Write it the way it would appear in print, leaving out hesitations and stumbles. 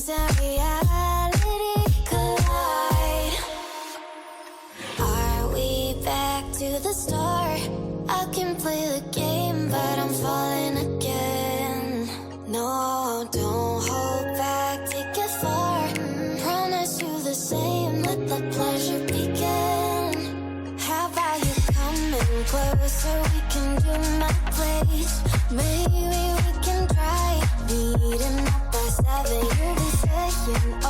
dreams and reality collide. Are we back to the start? I can play the game, but I'm falling again. No, don't hold back, take it far. Promise you the same, let the pleasure begin. How about you coming closer, we can do my place. Maybe we can try meeting up by 7. You'll be saying